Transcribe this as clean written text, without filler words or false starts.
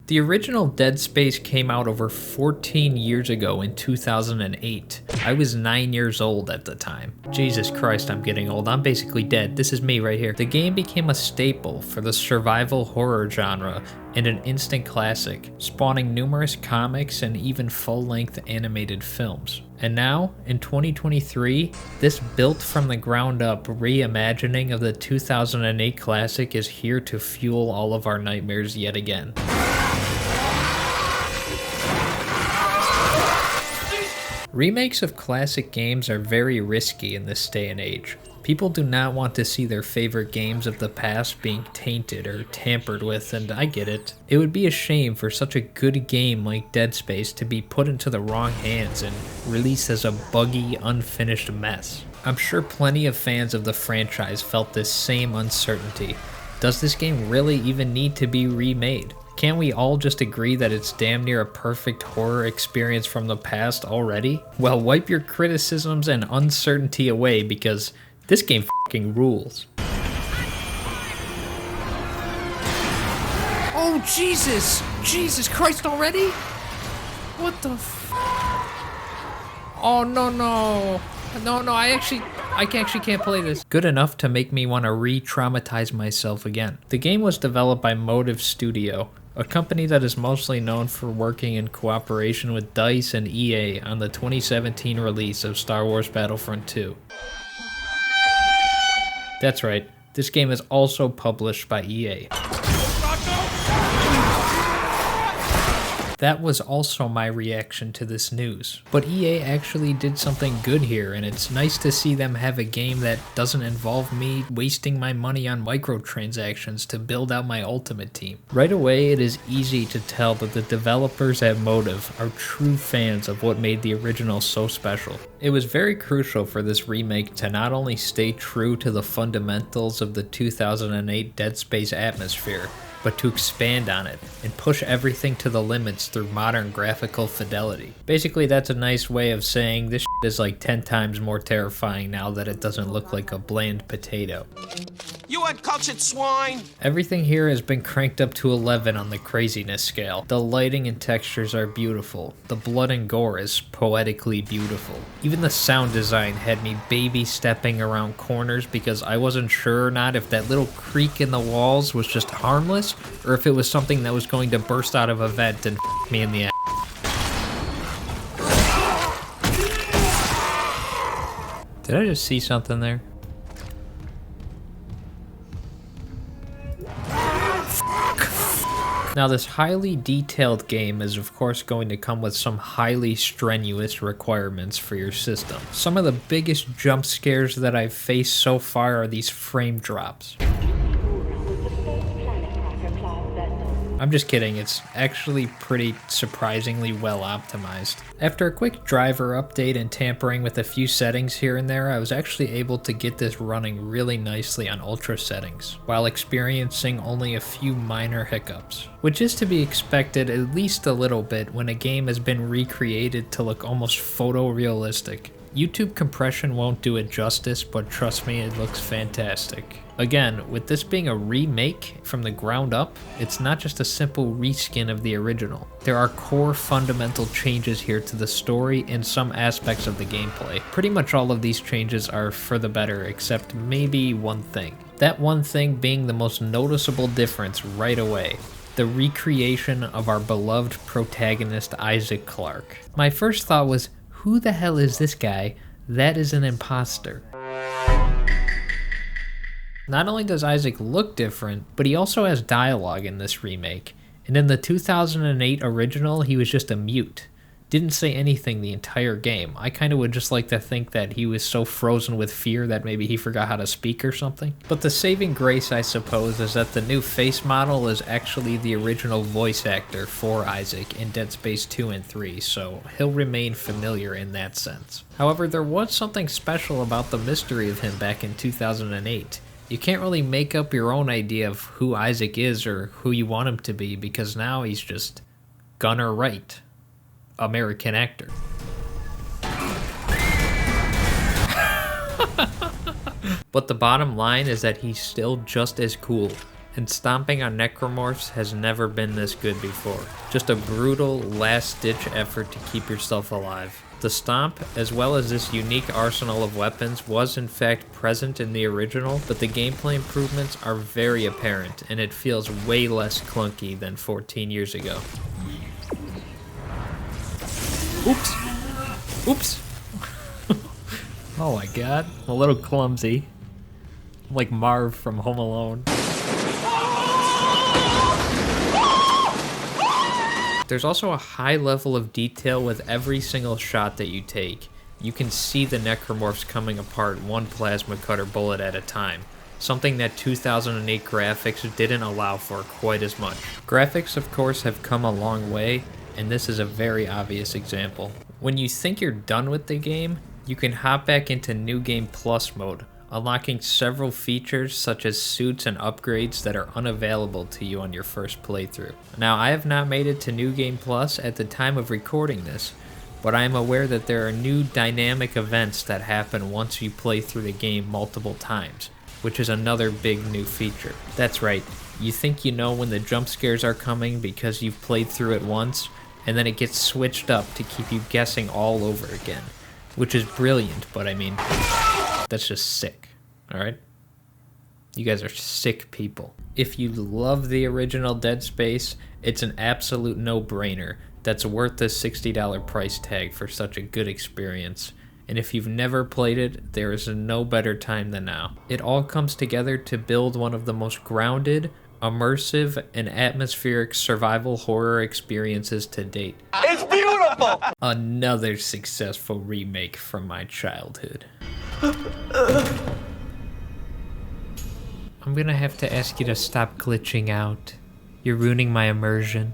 The original Dead Space came out over 14 years ago in 2008. I was 9 years old at the time. Jesus Christ, I'm getting old. I'm basically dead. This is me right here. The game became a staple for the survival horror genre and an instant classic, spawning numerous comics and even full-length animated films. And now, in 2023, this built from the ground up reimagining of the 2008 classic is here to fuel all of our nightmares yet again. Remakes of classic games are very risky in this day and age. People do not want to see their favorite games of the past being tainted or tampered with, and I get it. It would be a shame for such a good game like Dead Space to be put into the wrong hands and released as a buggy, unfinished mess. I'm sure plenty of fans of the franchise felt this same uncertainty. Does this game really even need to be remade? Can't we all just agree that it's damn near a perfect horror experience from the past already? Well, wipe your criticisms and uncertainty away because this game f***ing rules. Oh, Jesus! Jesus Christ already? What the f... Oh, no. No, I actually can't play this. Good enough to make me want to re-traumatize myself again. The game was developed by Motive Studio, a company that is mostly known for working in cooperation with DICE and EA on the 2017 release of Star Wars Battlefront 2. That's right, this game is also published by EA. That was also my reaction to this news. But EA actually did something good here, and it's nice to see them have a game that doesn't involve me wasting my money on microtransactions to build out my Ultimate Team. Right away, it is easy to tell that the developers at Motive are true fans of what made the original so special. It was very crucial for this remake to not only stay true to the fundamentals of the 2008 Dead Space atmosphere, but to expand on it and push everything to the limits through modern graphical fidelity. Basically, that's a nice way of saying this shit is like 10 times more terrifying now that it doesn't look like a bland potato. You uncultured swine! Everything here has been cranked up to 11 on the craziness scale. The lighting and textures are beautiful. The blood and gore is poetically beautiful. Even the sound design had me baby stepping around corners because I wasn't sure or not if that little creak in the walls was just harmless or if it was something that was going to burst out of a vent and f me in the ass. Did I just see something there? Now, this highly detailed game is of course going to come with some highly strenuous requirements for your system. Some of the biggest jump scares that I've faced so far are these frame drops. I'm just kidding, it's actually pretty surprisingly well optimized. After a quick driver update and tampering with a few settings here and there, I was actually able to get this running really nicely on ultra settings, while experiencing only a few minor hiccups. Which is to be expected at least a little bit when a game has been recreated to look almost photorealistic. YouTube compression won't do it justice, but trust me, it looks fantastic. Again, with this being a remake from the ground up, it's not just a simple reskin of the original. There are core fundamental changes here to the story and some aspects of the gameplay. Pretty much all of these changes are for the better, except maybe one thing. That one thing being the most noticeable difference right away. The recreation of our beloved protagonist Isaac Clarke. My first thought was, who the hell is this guy? That is an imposter. Not only does Isaac look different, but he also has dialogue in this remake. And in the 2008 original, he was just a mute. Didn't say anything the entire game. I kind of would just like to think that he was so frozen with fear that maybe he forgot how to speak or something. But the saving grace, I suppose, is that the new face model is actually the original voice actor for Isaac in Dead Space 2 and 3, so he'll remain familiar in that sense. However, there was something special about the mystery of him back in 2008. You can't really make up your own idea of who Isaac is or who you want him to be because now he's just Gunnar Wright, American actor. But the bottom line is that he's still just as cool. And stomping on necromorphs has never been this good before. Just a brutal, last-ditch effort to keep yourself alive. The stomp, as well as this unique arsenal of weapons, was in fact present in the original, but the gameplay improvements are very apparent, and it feels way less clunky than 14 years ago. Oops. Oops. Oh my god, I'm a little clumsy. I'm like Marv from Home Alone. There's also a high level of detail with every single shot that you take. You can see the necromorphs coming apart one plasma cutter bullet at a time, something that 2008 graphics didn't allow for quite as much. Graphics, of course, have come a long way, and this is a very obvious example. When you think you're done with the game, you can hop back into New Game Plus mode, unlocking several features such as suits and upgrades that are unavailable to you on your first playthrough. Now, I have not made it to New Game Plus at the time of recording this, but I am aware that there are new dynamic events that happen once you play through the game multiple times, which is another big new feature. That's right, you think you know when the jump scares are coming because you've played through it once, and then it gets switched up to keep you guessing all over again, which is brilliant, but I mean, that's just sick, alright? You guys are sick people. If you love the original Dead Space, it's an absolute no-brainer that's worth the $60 price tag for such a good experience. And if you've never played it, there is no better time than now. It all comes together to build one of the most grounded, immersive, and atmospheric survival horror experiences to date. It's beautiful! Another successful remake from my childhood. I'm gonna have to ask you to stop glitching out. You're ruining my immersion.